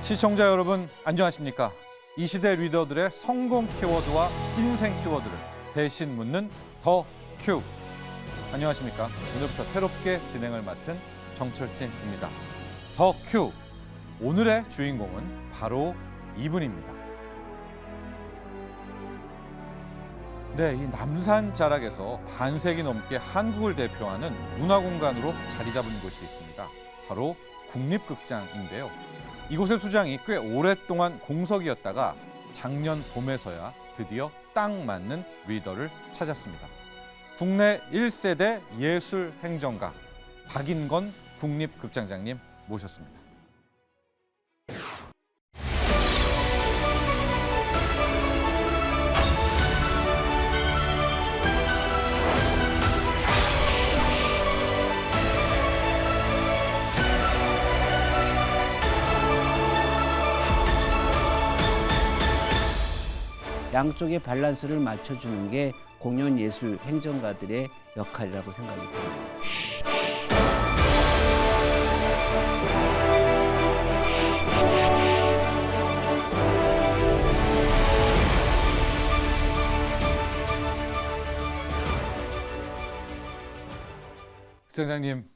시청자 여러분 안녕하십니까? 이 시대 리더들의 성공 키워드와 인생 키워드를 대신 묻는 더 큐. 안녕하십니까? 오늘부터 새롭게 진행을 맡은 정철진입니다. 더 큐. 오늘의 주인공은 바로 이분입니다. 네, 이 남산 자락에서 반세기 넘게 한국을 대표하는 문화공간으로 자리 잡은 곳이 있습니다. 바로 국립극장인데요. 이곳의 수장이 꽤 오랫동안 공석이었다가 작년 봄에서야 드디어 딱 맞는 리더를 찾았습니다. 국내 1세대 예술행정가 박인건 국립극장장님 모셨습니다. 양쪽의 밸런스를 맞춰주는 게 공연예술 행정가들의 역할이라고 생각이 듭니다. 극장장님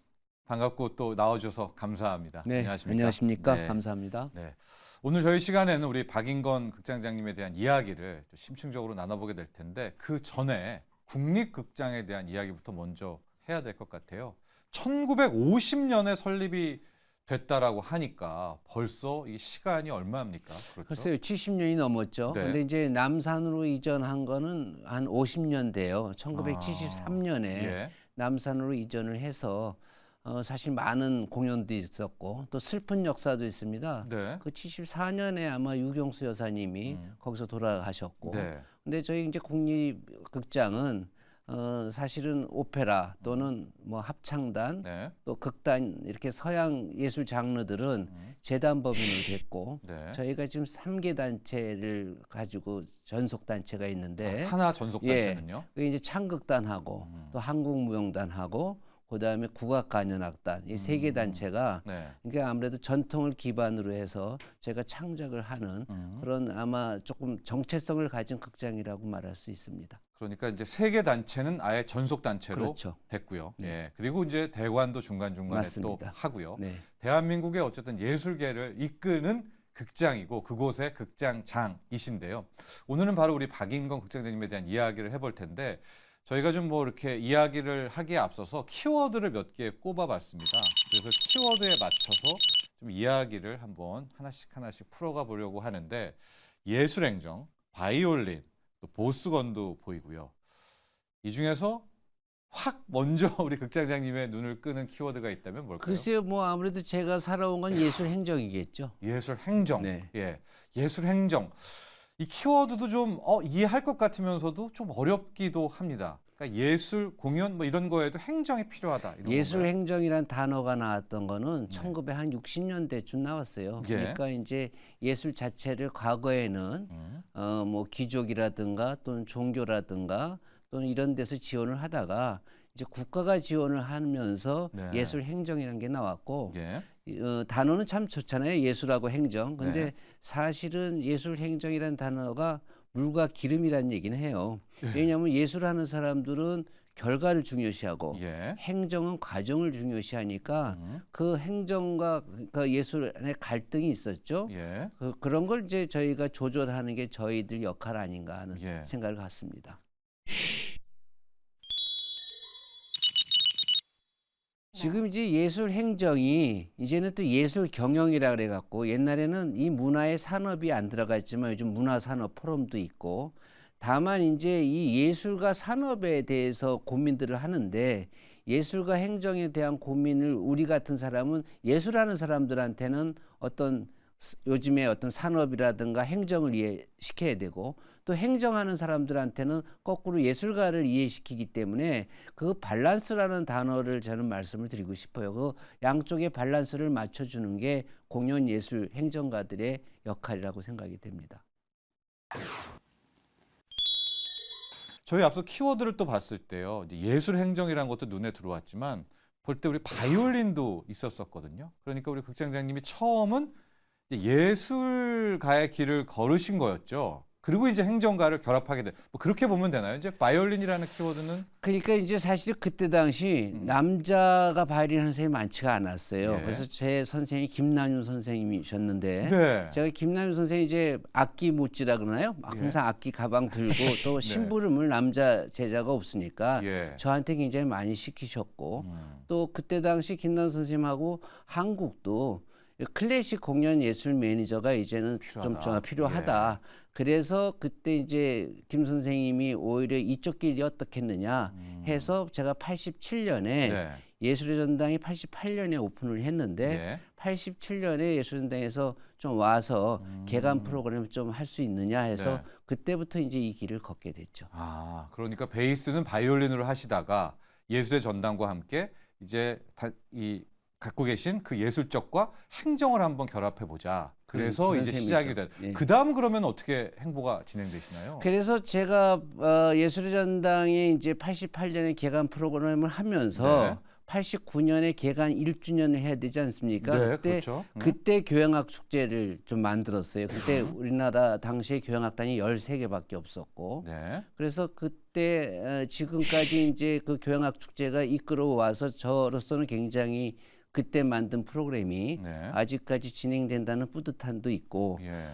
반갑고 또 나와주셔서 감사합니다. 네, 안녕하십니까? 네. 감사합니다. 네. 오늘 저희 시간에는 우리 박인건 극장장님에 대한 이야기를 심층적으로 나눠보게 될 텐데 그 전에 국립극장에 대한 이야기부터 먼저 해야 될 것 같아요. 1950년에 설립이 됐다라고 하니까 벌써 이 시간이 얼마입니까? 그렇죠? 글쎄요, 70년이 넘었죠. 네. 근데 이제 남산으로 이전한 거는 한 50년 돼요. 1973년에 예. 남산으로 이전을 해서 사실 많은 공연도 있었고 또 슬픈 역사도 있습니다. 네. 그 74년에 아마 유경수 여사님이 거기서 돌아가셨고, 네. 근데 저희 이제 국립극장은 사실은 오페라 또는 뭐 합창단, 네. 또 극단 이렇게 서양 예술 장르들은 재단 법인으로 됐고, 네. 저희가 지금 3개 단체를 가지고 전속 단체가 있는데, 산하 전속 단체는요? 그게 이제 창극단하고 또 한국무용단하고 그다음에 국악간현악단 이 세 개 단체가 네. 그러니까 아무래도 전통을 기반으로 해서 제가 창작을 하는 그런 아마 조금 정체성을 가진 극장이라고 말할 수 있습니다. 그러니까 이제 세 개 단체는 아예 전속 단체로 그렇죠. 됐고요. 네. 예. 그리고 이제 대관도 중간중간에 또 맞습니다. 하고요. 네. 대한민국의 어쨌든 예술계를 이끄는 극장이고 그곳의 극장장이신데요. 오늘은 바로 우리 박인건 극장장님에 대한 이야기를 해볼 텐데 저희가 좀 뭐 이렇게 이야기를 하기에 앞서서 키워드를 몇 개 꼽아봤습니다. 그래서 키워드에 맞춰서 좀 이야기를 한번 하나씩 풀어가 보려고 하는데 예술행정, 바이올린, 또 보스건도 보이고요. 이 중에서 확 먼저 우리 극장장님의 눈을 끄는 키워드가 있다면 뭘까요? 글쎄요, 뭐 아무래도 제가 살아온 건 예술 행정이겠죠. 예술 행정. 네. 예. 예술 행정. 이 키워드도 좀 이해할 것 같으면서도 좀 어렵기도 합니다. 그러니까 예술, 공연 뭐 이런 거에도 행정이 필요하다. 이런 예술 건가요? 행정이란 단어가 나왔던 거는 1960년대쯤 나왔어요. 예. 그러니까 이제 예술 자체를 과거에는 뭐 귀족이라든가 또는 종교라든가 또는 이런 데서 지원을 하다가 이제 국가가 지원을 하면서 네. 예술 행정이라는 게 나왔고 예. 단어는 참 좋잖아요. 예술하고 행정. 근데 네. 사실은 예술 행정이라는 단어가 물과 기름이라는 얘기는 해요. 왜냐하면 예술하는 사람들은 결과를 중요시하고 예. 행정은 과정을 중요시하니까 그 행정과 그 예술 안에 갈등이 있었죠. 예. 그런 걸 이제 저희가 조절하는 게 저희들 역할 아닌가 하는 예. 생각을 갖습니다. 지금 이제 예술 행정이 이제는 또 예술 경영이라 그래 갖고 옛날에는 이 문화의 산업이 안 들어갔지만 요즘 문화 산업 포럼도 있고 다만 이제 이 예술가 산업에 대해서 고민들을 하는데 예술가 행정에 대한 고민을 우리 같은 사람은 예술하는 사람들한테는 어떤 요즘에 어떤 산업이라든가 행정을 이해시켜야 되고 또 행정하는 사람들한테는 거꾸로 예술가를 이해시키기 때문에 그 밸런스라는 단어를 저는 말씀을 드리고 싶어요. 그 양쪽의 밸런스를 맞춰주는 게 공연 예술 행정가들의 역할이라고 생각이 됩니다. 저희 앞서 키워드를 또 봤을 때요. 이제 예술 행정이라는 것도 눈에 들어왔지만 볼 때 우리 바이올린도 있었었거든요. 그러니까 우리 극장장님이 처음은 이제 예술가의 길을 걸으신 거였죠. 그리고 이제 행정가를 결합하게 돼. 뭐 그렇게 보면 되나요? 이제 바이올린이라는 키워드는 그러니까 이제 사실 그때 당시 남자가 바이올린 하는 선생님이 많지가 않았어요. 예. 그래서 제 선생님이 김남윤 선생님이셨는데 네. 제가 김남윤 선생이 이제 악기 못지라 그러나요? 항상 악기 가방 들고 또 심부름을 남자 제자가 없으니까 예. 저한테 굉장히 많이 시키셨고 또 그때 당시 김남윤 선생님하고 한국도 클래식 공연 예술 매니저가 이제는 좀 필요하다. 그래서 그때 이제 김 선생님이 오히려 이쪽 길이 어떻겠느냐 해서 제가 87년에 네. 예술의 전당이 88년에 오픈을 했는데 예. 87년에 예술의 전당에서 좀 와서 개관 프로그램 좀 할 수 있느냐 해서 네. 그때부터 이제 이 길을 걷게 됐죠. 아, 그러니까 베이스는 바이올린으로 하시다가 예술의 전당과 함께 이제 이 갖고 계신 그 예술적과 행정을 한번 결합해 보자. 그래서 그런 이제 셈이죠. 시작이 된. 예. 그 다음 그러면 어떻게 행보가 진행되시나요? 그래서 제가 예술의 전당에 이제 88년에 개관 프로그램을 하면서 네. 89년에 개관 1주년을 해야 되지 않습니까? 네, 그때 그렇죠. 그때 교향악 축제를 좀 만들었어요. 그때 우리나라 당시에 교향악단이 13개밖에 없었고. 네. 그래서 그때 지금까지 이제 그 교향악 축제가 이끌어와서 저로서는 굉장히 그때 만든 프로그램이 네. 아직까지 진행된다는 뿌듯함도 있고 예.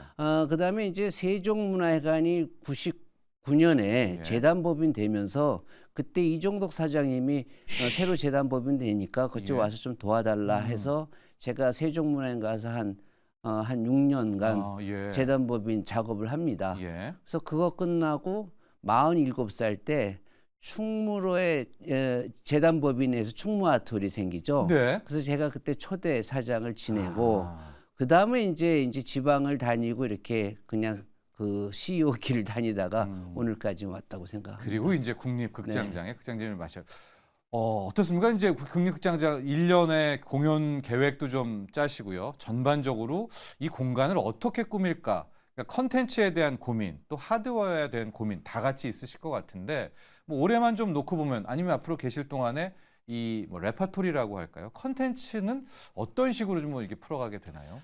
그다음에 이제 세종문화회관이 99년에 예. 재단법인 되면서 그때 이종덕 사장님이 새로 재단법인 되니까 그쪽 예. 와서 좀 도와달라 해서 제가 세종문화회관 가서 한 6년간 아, 예. 재단법인 작업을 합니다. 예. 그래서 그거 끝나고 47살 때 충무로에 재단법인에서 충무아트홀이 생기죠. 네. 그래서 제가 그때 초대 사장을 지내고 아, 그 다음에 이제 지방을 다니고 이렇게 그냥 그 CEO 길을 다니다가 오늘까지 왔다고 생각합니다. 그리고 이제 국립극장장에 극장장을 마셔. 어떻습니까? 이제 국립극장장 1년의 공연 계획도 좀 짜시고요. 전반적으로 이 공간을 어떻게 꾸밀까? 그러니까 컨텐츠에 대한 고민, 또 하드웨어에 대한 고민 다 같이 있으실 것 같은데 뭐 올해만 좀 놓고 보면 아니면 앞으로 계실 동안에 이 뭐 레퍼토리라고 할까요? 컨텐츠는 어떤 식으로 좀 이렇게 풀어가게 되나요?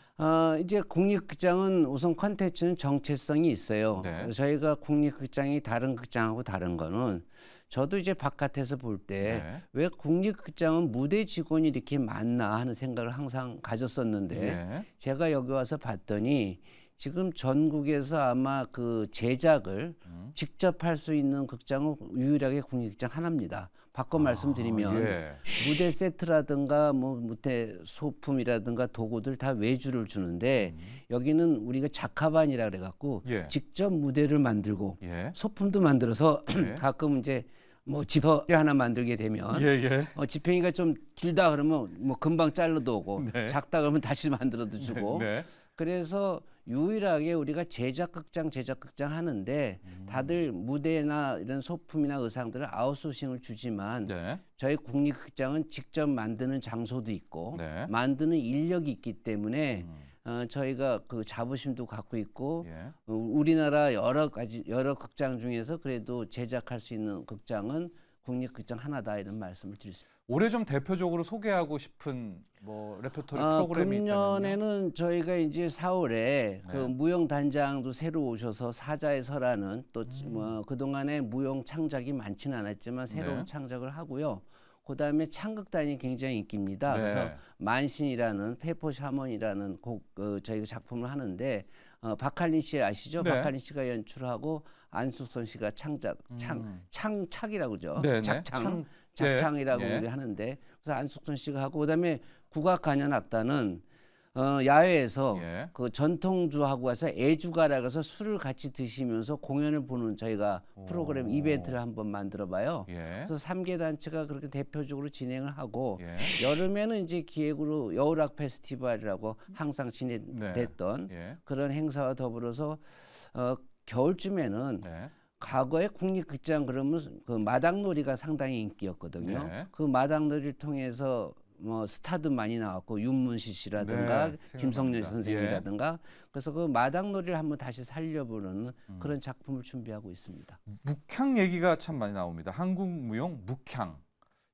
이제 국립극장은 우선 콘텐츠는 정체성이 있어요. 네. 저희가 국립극장이 다른 극장하고 다른 거는 저도 이제 바깥에서 볼 때 네. 왜 국립극장은 무대 직원이 이렇게 많나 하는 생각을 항상 가졌었는데 예. 제가 여기 와서 봤더니 지금 전국에서 아마 그 제작을 직접 할 수 있는 극장은 유일하게 국립극장 하나입니다. 바꿔 말씀드리면 예. 무대 세트라든가 뭐 무대 소품이라든가 도구들 다 외주를 주는데 여기는 우리가 작화반이라 그래갖고 예. 직접 무대를 만들고 예. 소품도 만들어서 예. 가끔 이제 뭐 지퍼를 하나 만들게 되면 예. 예. 지팽이가 좀 길다 그러면 뭐 금방 잘라도 오고 네. 작다 그러면 다시 만들어도 주고 네. 그래서 유일하게 우리가 제작극장 하는데 다들 무대나 이런 소품이나 의상들을 아웃소싱을 주지만 네. 저희 국립극장은 직접 만드는 장소도 있고 네. 만드는 인력이 있기 때문에 저희가 그 자부심도 갖고 있고 예. 우리나라 여러 극장 중에서 그래도 제작할 수 있는 극장은 국립극장 하나다 이런 말씀을 드릴 수 있습니다. 올해 좀 대표적으로 소개하고 싶은 뭐 레퍼토리 프로그램이 있다면요? 금년에는 저희가 이제 4월에 그 무용 단장도 새로 오셔서 사자의 설하는 또 뭐 그동안에 무용 창작이 많지는 않았지만 새로운 네. 창작을 하고요. 그다음에 창극단이 굉장히 인기입니다. 네. 그래서 만신이라는 페이퍼 샤먼이라는 곡 저희가 작품을 하는데 박할린 씨 아시죠? 네. 박할린 씨가 연출하고 안숙선 씨가 창작이라고 그러죠. 네, 네. 작창이라고 예. 우리 하는데 그래서 안숙선 씨가 하고 그다음에 국악간현악단은 야외에서 예. 그 전통주하고 와서 애주가라 그래서 술을 같이 드시면서 공연을 보는 저희가 프로그램 이벤트를 한번 만들어봐요. 예. 그래서 3개 단체가 그렇게 대표적으로 진행을 하고 예. 여름에는 이제 기획으로 여울악 페스티벌이라고 항상 진행됐던 예. 그런 행사와 더불어서 겨울쯤에는 네. 과거에 국립극장 그러면 그 마당놀이가 상당히 인기였거든요. 네. 그 마당놀이를 통해서 뭐 스타도 많이 나왔고 윤문시 씨라든가 네, 김성년 생각납니다. 선생님이라든가 그래서 그 마당놀이를 한번 다시 살려보는 그런 작품을 준비하고 있습니다. 묵향 얘기가 참 많이 나옵니다. 한국 무용 묵향.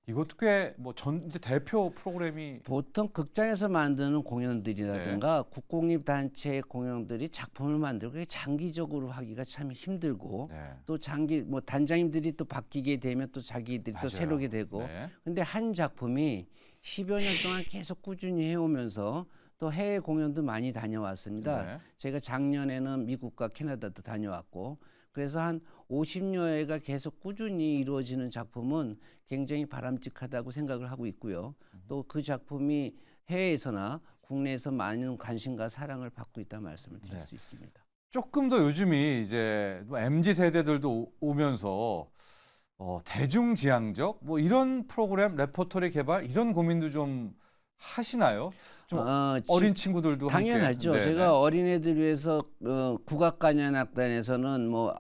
이것도 꽤 뭐 전 이제 대표 프로그램이 보통 극장에서 만드는 공연들이라든가 국공립단체의 공연들이 작품을 만들고 그게 장기적으로 하기가 참 힘들고 네. 또 장기 뭐 단장님들이 또 바뀌게 되면 또 자기들이 또 맞아요. 새로게 되고 네. 근데 한 작품이 10여 년 동안 계속 꾸준히 해오면서 또 해외 공연도 많이 다녀왔습니다. 네. 제가 작년에는 미국과 캐나다도 다녀왔고 그래서 한 50여 회가 계속 꾸준히 이루어지는 작품은 굉장히 바람직하다고 생각을 하고 있고요. 또 그 작품이 해외에서나 국내에서 많은 관심과 사랑을 받고 있다는 말씀을 드릴 네. 수 있습니다. 조금 더 요즘이 이제 MZ 세대들도 오면서 대중지향적 뭐 이런 프로그램 레퍼토리 개발 이런 고민도 좀 하시나요? 좀 어린 친구들도 당연하죠. 함께. 제가 어린애들 위해서 국악관현악단에서는 뭐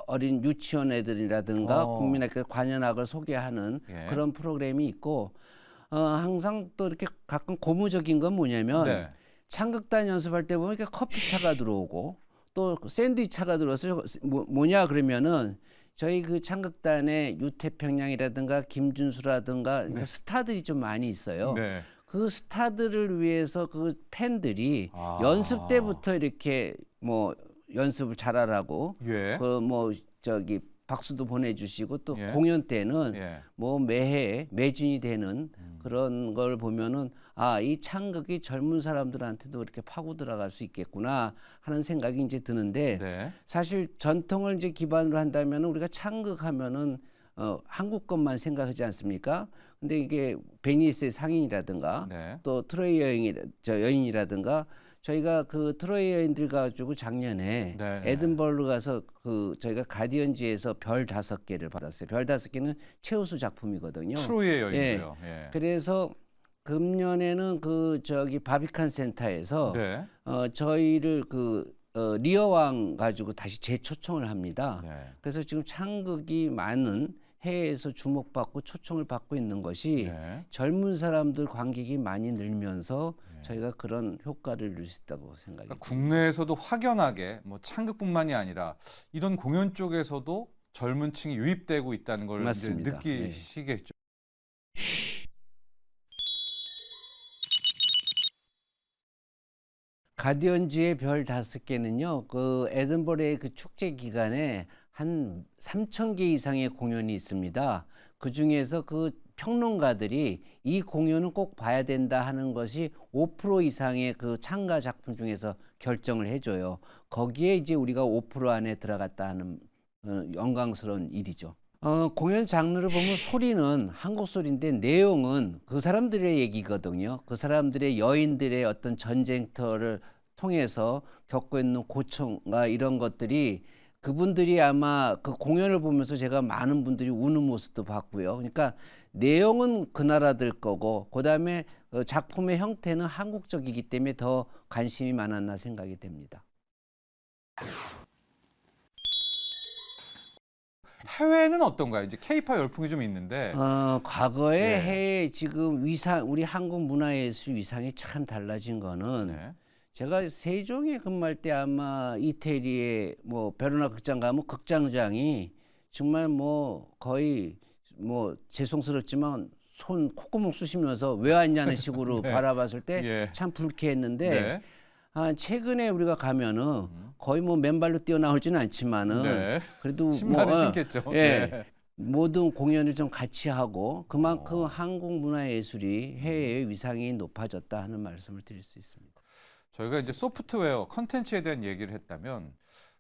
어린 유치원 애들이라든가 국민학교 관현악을 소개하는 예. 그런 프로그램이 있고 항상 또 이렇게 가끔 고무적인 건 뭐냐면 네. 창극단 연습할 때 보면 이렇게 커피차가 들어오고 또 샌드위치차가 들어와서 뭐냐 그러면은 저희 그 창극단에 유태평양이라든가 김준수라든가 스타들이 좀 많이 있어요. 네. 그 스타들을 위해서 그 팬들이 아. 연습 때부터 이렇게 뭐 연습을 잘하라고 예. 그 뭐 저기 박수도 보내주시고 또 예. 공연 때는 예. 뭐 매해 매진이 되는 그런 걸 보면은 아, 이 창극이 젊은 사람들한테도 이렇게 파고 들어갈 수 있겠구나 하는 생각이 이제 드는데 네. 사실 전통을 이제 기반으로 한다면은 우리가 창극하면은 한국 것만 생각하지 않습니까? 근데 이게 베니스의 상인이라든가 네. 또 트로이 여인이라든가 저희가 그 트로이 여인들 가지고 작년에 네. 에든버러 가서 그 저희가 가디언지에서 별 5개를 받았어요. 별 5개는 최우수 작품이거든요. 트로이의 여인이고요. 예. 그래서 금년에는 그 저기 바비칸 센터에서 네. 저희를 그 리어왕 가지고 다시 재초청을 합니다. 네. 그래서 지금 창극이 많은 해외에서 주목받고 초청을 받고 있는 것이 네. 젊은 사람들 관객이 많이 늘면서 저희가 그런 효과를 누릴 수 있다고 생각합니다. 그러니까 국내에서도 확연하게 뭐 창극뿐만이 아니라 이런 공연 쪽에서도 젊은 층이 유입되고 있다는 걸 이제 맞습니다. 느끼시겠죠. 가디언즈의 별 5개는요. 그 에든버러의 그 축제 기간에 한 3,000개 이상의 공연이 있습니다. 그 중에서 그 평론가들이 이 공연은 꼭 봐야 된다 하는 것이 5% 이상의 그 참가 작품 중에서 결정을 해줘요. 거기에 이제 우리가 5% 안에 들어갔다 하는 영광스러운 일이죠. 공연 장르를 보면 소리는 한국 소리인데 내용은 그 사람들의 얘기거든요. 그 사람들의 여인들의 어떤 전쟁터를 통해서 겪고 있는 고통과 이런 것들이 그분들이 아마 그 공연을 보면서 제가 많은 분들이 우는 모습도 봤고요. 그러니까 내용은 그 나라들 거고 그다음에 작품의 형태는 한국적이기 때문에 더 관심이 많았나 생각이 됩니다. 해외는 어떤가요? 이제 케이팝 열풍이 좀 있는데. 과거에 네. 해외 지금 위상 우리 한국 문화예술 위상이 참 달라진 거는 네. 제가 세종에 근무할 때 아마 이태리에 뭐 베로나 극장 가면 극장장이 정말 뭐 거의 뭐 죄송스럽지만 손 콧구멍 쑤시면서 왜 왔냐는 식으로 네. 바라봤을 때 참 예. 불쾌했는데 네. 최근에 우리가 가면은 거의 뭐 맨발로 뛰어나오지는 않지만은 네. 그래도 신발은 신겠죠. 예. 네. 모든 공연을 좀 같이 하고 그만큼 한국 문화예술이 해외의 위상이 높아졌다 하는 말씀을 드릴 수 있습니다. 저희가 이제 소프트웨어 컨텐츠에 대한 얘기를 했다면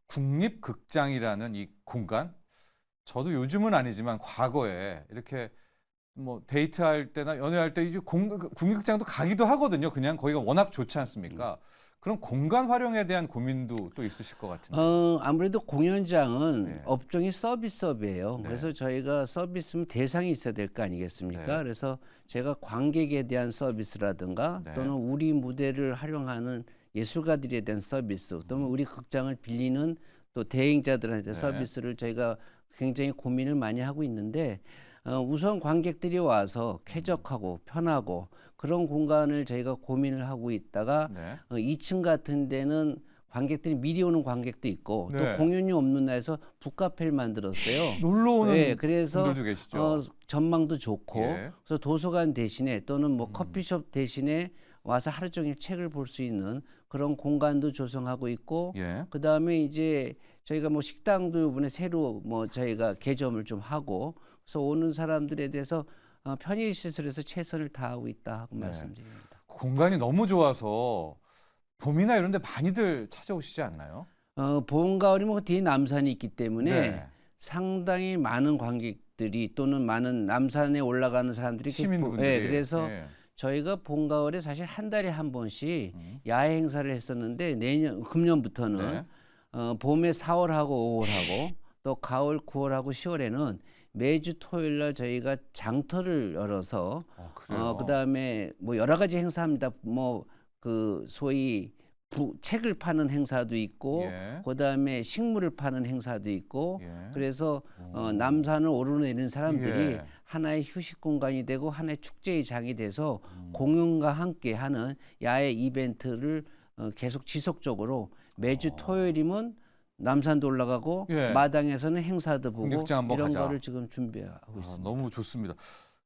국립극장이라는 이 공간, 저도 요즘은 아니지만 과거에 이렇게 뭐 데이트할 때나 연애할 때 이제 국립극장도 가기도 하거든요. 그냥 거기가 워낙 좋지 않습니까? 그런 공간 활용에 대한 고민도 또 있으실 것 같은데. 아무래도 공연장은 네. 업종이 서비스업이에요. 네. 그래서 저희가 서비스면 대상이 있어야 될 거 아니겠습니까? 네. 그래서 제가 관객에 대한 서비스라든가 네. 또는 우리 무대를 활용하는 예술가들에 대한 서비스 또는 우리 극장을 빌리는 또 대행자들한테 네. 서비스를 저희가 굉장히 고민을 많이 하고 있는데 우선 관객들이 와서 쾌적하고 편하고 그런 공간을 저희가 고민을 하고 있다가 네. 2층 같은 데는 관객들이 미리 오는 관객도 있고 네. 또 공연이 없는 날에서 북카페를 만들었어요. 놀러 오는 네, 그래서 분들도 계시죠. 전망도 좋고 예. 그래서 도서관 대신에 또는 뭐 커피숍 대신에 와서 하루 종일 책을 볼 수 있는 그런 공간도 조성하고 있고 예. 그다음에 이제 저희가 뭐 식당도 이번에 새로 뭐 저희가 개점을 좀 하고 그래서 오는 사람들에 대해서 편의 시설에서 최선을 다하고 있다 하고 네. 말씀드립니다. 공간이 너무 좋아서 봄이나 이런 데 많이들 찾아오시지 않나요? 봄 가을이면 그 뒤에 남산이 있기 때문에 네. 상당히 많은 관객들이 또는 많은 남산에 올라가는 사람들이 시민분들이. 예, 그래서 예. 저희가 봄 가을에 사실 한 달에 한 번씩 야외 행사를 했었는데 금년부터는 네. 봄에 4월하고 5월하고 또 가을 9월하고 10월에는 매주 토요일 날 저희가 장터를 열어서 그래요? 그다음에 뭐 여러 가지 행사합니다. 뭐 그 소위 책을 파는 행사도 있고 예. 그다음에 식물을 파는 행사도 있고 예. 그래서 남산을 오르내리는 사람들이 예. 하나의 휴식 공간이 되고 하나의 축제의 장이 돼서 공연과 함께 하는 야외 이벤트를 계속 지속적으로 매주 토요일이면 남산도 올라가고 예. 마당에서는 행사도 보고 공격장 한번 이런 가자. 거를 지금 준비하고 있습니다. 너무 좋습니다.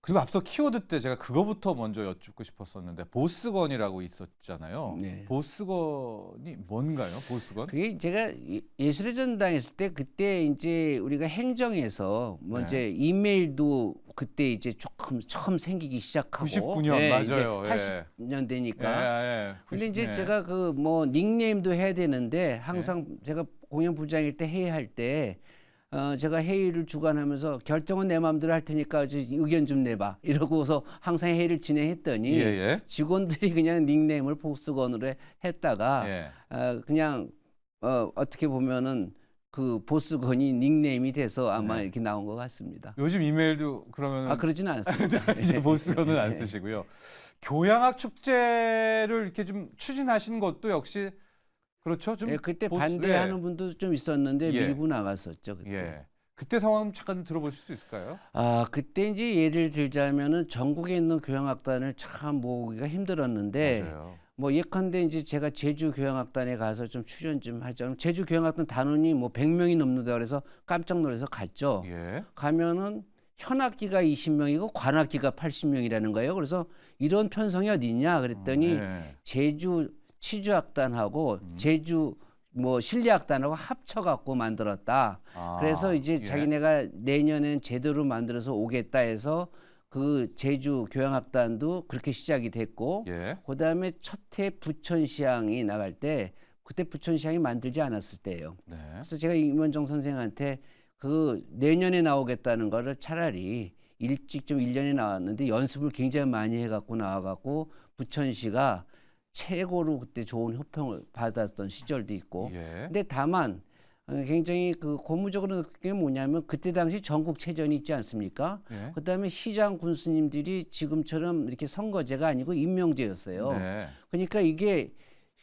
그리고 앞서 키워드 때 제가 그거부터 먼저 여쭙고 싶었었는데 보스건이라고 있었잖아요. 네. 보스건이 뭔가요? 보스건? 그게 제가 예술의 전당 했을 때 그때 이제 우리가 행정에서 뭐 네. 이제 이메일도 그때 이제 조금 처음 생기기 시작하고 99년 맞아요. 예. 80년대니까. 예. 근데 이제 예. 제가 그 뭐 닉네임도 해야 되는데 항상 제가 공연 부장일 때 회의할 때 제가 회의를 주관하면서 결정은 내 마음대로 할 테니까 의견 좀 내봐 이러고서 항상 회의를 진행했더니 예. 직원들이 그냥 닉네임을 보스건으로 했다가 예. 그냥 어떻게 보면은 그 보스건이 닉네임이 돼서 아마 네. 이렇게 나온 것 같습니다. 요즘 이메일도 그러면 그러지는 않습니다. 이제 보스건은 안 네. 쓰시고요. 교양학 축제를 이렇게 좀 추진하신 것도 역시 그렇죠. 좀 예, 그때 보스- 반대하는 예. 분도 좀 있었는데 예. 밀고 나갔었죠. 그때. 예. 그때 상황 잠깐 들어보실 수 있을까요? 그때 이제 예를 들자면은 전국에 있는 교향악단을 참 모으기가 힘들었는데 맞아요. 뭐 예컨대 이제 제가 제주 교향악단에 가서 좀 출연 좀 하자. 제주 교향악단 단원이 뭐 100명이 넘는다 그래서 깜짝 놀라서 갔죠. 예. 가면은 현악기가 20명이고 관악기가 80명이라는 거예요. 그래서 이런 편성이 어디 있냐 그랬더니 예. 제주 치주악단하고 제주 뭐 실내악단하고 합쳐갖고 만들었다. 그래서 이제 예. 자기네가 내년엔 제대로 만들어서 오겠다 해서 그 제주 교향악단도 그렇게 시작이 됐고 예. 그다음에 첫 해 부천시향이 나갈 때 그때 부천시향이 만들지 않았을 때예요. 네. 그래서 제가 임원정 선생한테 그 내년에 나오겠다는 거를 차라리 일찍 좀 1년에 나왔는데 연습을 굉장히 많이 해갖고 나와갖고 부천시가 최고로 그때 좋은 호평을 받았던 시절도 있고. 예. 근데 다만 굉장히 그 고무적으로 느낀 게 뭐냐면 그때 당시 전국체전이 있지 않습니까? 예. 그다음에 시장 군수님들이 지금처럼 이렇게 선거제가 아니고 임명제였어요. 네. 그러니까 이게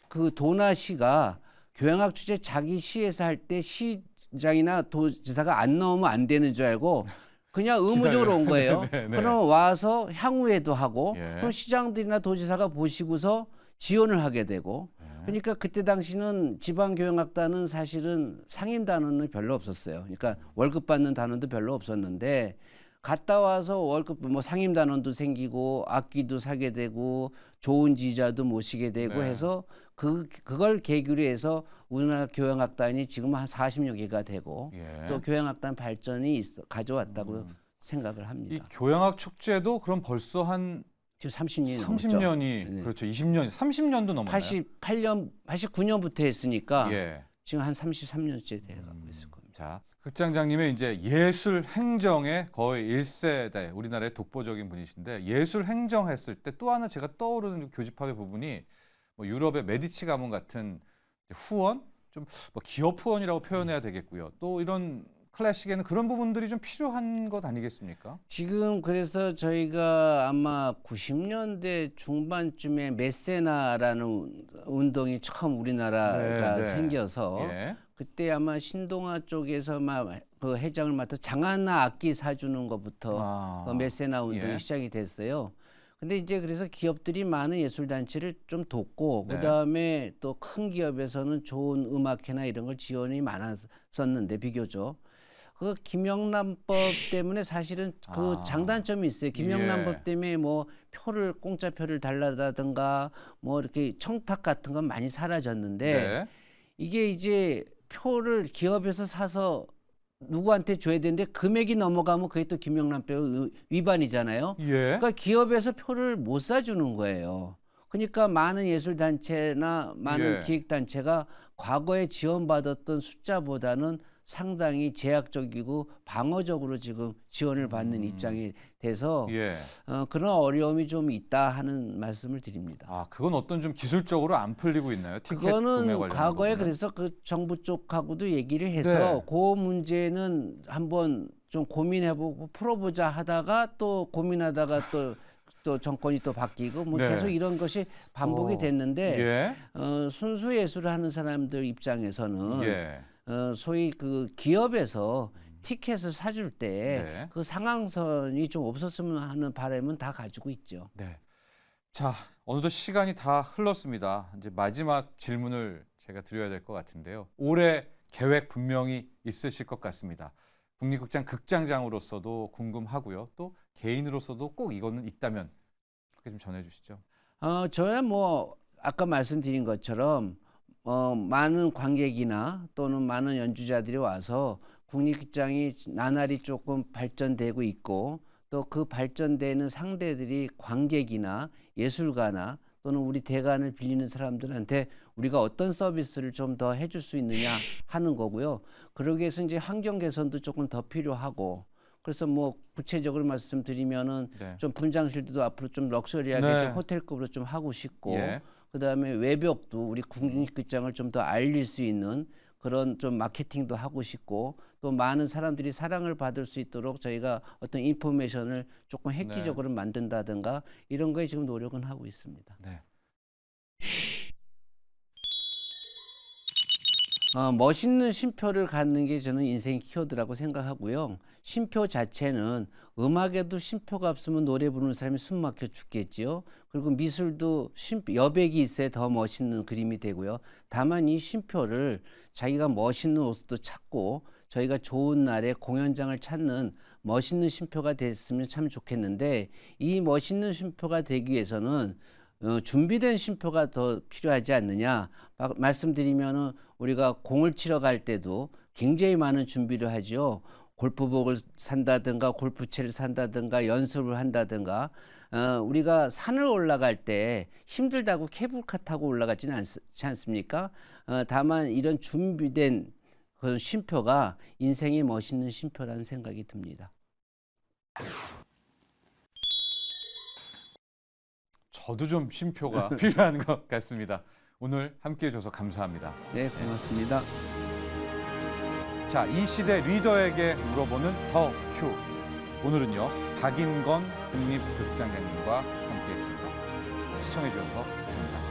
그 도나시가 교향악 축제 자기 시에서 할 때 시장이나 도지사가 안 나오면 안 되는 줄 알고 그냥 의무적으로 온 거예요. 네. 그럼 와서 향후회도 하고 예. 그럼 시장들이나 도지사가 보시고서 지원을 하게 되고 그러니까 그때 당시는 지방교향악단은 사실은 상임단원은 별로 없었어요. 그러니까 월급 받는 단원도 별로 없었는데 갔다 와서 월급 뭐 상임단원도 생기고 악기도 사게 되고 좋은 지휘자도 모시게 되고 네. 해서 그걸 계기로 해서 우리나라 교향악단이 지금 한 40여 개가 되고 예. 또 교향악단 발전이 가져왔다고 생각을 합니다. 이 교양학 축제도 그럼 벌써 한 지금 30년이 30년이 네. 그렇죠. 20년, 30년도 넘었나요? 88년, 89년부터 했으니까 예. 지금 한 33년째 돼가고 있을 겁니다. 자, 극장장님의 이제 예술 행정의 거의 1세대 우리나라의 독보적인 분이신데 예술 행정했을 때 또 하나 제가 떠오르는 교집합의 부분이 뭐 유럽의 메디치 가문 같은 후원, 좀 뭐 기업 후원이라고 표현해야 되겠고요. 또 이런 클래식에는 그런 부분들이 좀 필요한 것 아니겠습니까? 지금 그래서 저희가 아마 90년대 중반쯤에 메세나라는 운동이 처음 우리나라가 네, 네. 생겨서 예. 그때 아마 신동아 쪽에서 막 그 회장을 맡아 장하나 악기 사주는 것부터 그 메세나 운동이 예. 시작이 됐어요. 근데 이제 그래서 기업들이 많은 예술 단체를 좀 돕고 네. 그다음에 또 큰 기업에서는 좋은 음악회나 이런 걸 지원이 많았었는데 비교적 그 김영란법 때문에 사실은 그 아. 장단점이 있어요. 김영란법 예. 때문에 뭐 표를 공짜 표를 달라다든가 뭐 이렇게 청탁 같은 건 많이 사라졌는데 네. 이게 이제 표를 기업에서 사서 누구한테 줘야 되는데 금액이 넘어가면 그게 또 김영란법 위반이잖아요. 예. 그러니까 기업에서 표를 못 사주는 거예요. 그러니까 많은 예술단체나 많은 예. 기획단체가 과거에 지원받았던 숫자보다는 상당히 제약적이고 방어적으로 지금 지원을 받는 입장이 돼서 예. 그런 어려움이 좀 있다 하는 말씀을 드립니다. 아, 그건 어떤 좀 기술적으로 안 풀리고 있나요? 티켓 구매 그거는 관련한 과거에 부분은? 그래서 그 정부 쪽하고도 얘기를 해서 네. 그 문제는 한번 좀 고민해보고 풀어보자 하다가 또 고민하다가 또 정권이 또 바뀌고 뭐 네. 계속 이런 것이 반복이 됐는데 예. 순수 예술을 하는 사람들 입장에서는 예. 소위 그 기업에서 티켓을 사줄 때 네. 그 상한선이 좀 없었으면 하는 바람은 다 가지고 있죠. 네. 자, 어느덧 시간이 다 흘렀습니다. 이제 마지막 질문을 제가 드려야 될 것 같은데요. 올해 계획 분명히 있으실 것 같습니다. 국립극장 극장장으로서도 궁금하고요. 또 개인으로서도 꼭 이거는 있다면 그렇게 좀 전해주시죠. 저야 뭐 아까 말씀드린 것처럼 많은 관객이나 또는 많은 연주자들이 와서 국립극장이 나날이 조금 발전되고 있고 또 그 발전되는 상대들이 관객이나 예술가나 또는 우리 대관을 빌리는 사람들한테 우리가 어떤 서비스를 좀 더 해줄 수 있느냐 하는 거고요. 그러기 위해서 이제 환경 개선도 조금 더 필요하고 그래서 뭐 구체적으로 말씀드리면은 네. 좀 분장실도 앞으로 좀 럭셔리하게 네. 좀 호텔급으로 좀 하고 싶고 예. 그다음에 외벽도 우리 국립극장을 좀 더 알릴 수 있는 그런 좀 마케팅도 하고 싶고 또 많은 사람들이 사랑을 받을 수 있도록 저희가 어떤 인포메이션을 조금 획기적으로 만든다든가 이런 거에 지금 노력은 하고 있습니다. 네. 멋있는 쉼표를 갖는 게 저는 인생 키워드라고 생각하고요. 쉼표 자체는 음악에도 쉼표가 없으면 노래 부르는 사람이 숨 막혀 죽겠지요. 그리고 미술도 여백이 있어야 더 멋있는 그림이 되고요. 다만 이 쉼표를 자기가 멋있는 옷도 찾고 저희가 좋은 날에 공연장을 찾는 멋있는 쉼표가 됐으면 참 좋겠는데 이 멋있는 쉼표가 되기 위해서는 준비된 쉼표가 더 필요하지 않느냐. 말씀드리면은 우리가 공을 치러 갈 때도 굉장히 많은 준비를 하죠. 골프복을 산다든가 골프채를 산다든가 연습을 한다든가 우리가 산을 올라갈 때 힘들다고 케이블카 타고 올라가지는 않지 않습니까? 다만 이런 준비된 그런 쉼표가 인생의 멋있는 쉼표라는 생각이 듭니다. 저도 좀 쉼표가 필요한 것 같습니다. 오늘 함께해 주셔서 감사합니다. 네, 고맙습니다. 자, 이 시대 리더에게 물어보는 더 큐. 오늘은요, 박인건 국립극장장님과 함께했습니다. 시청해 주셔서 감사합니다.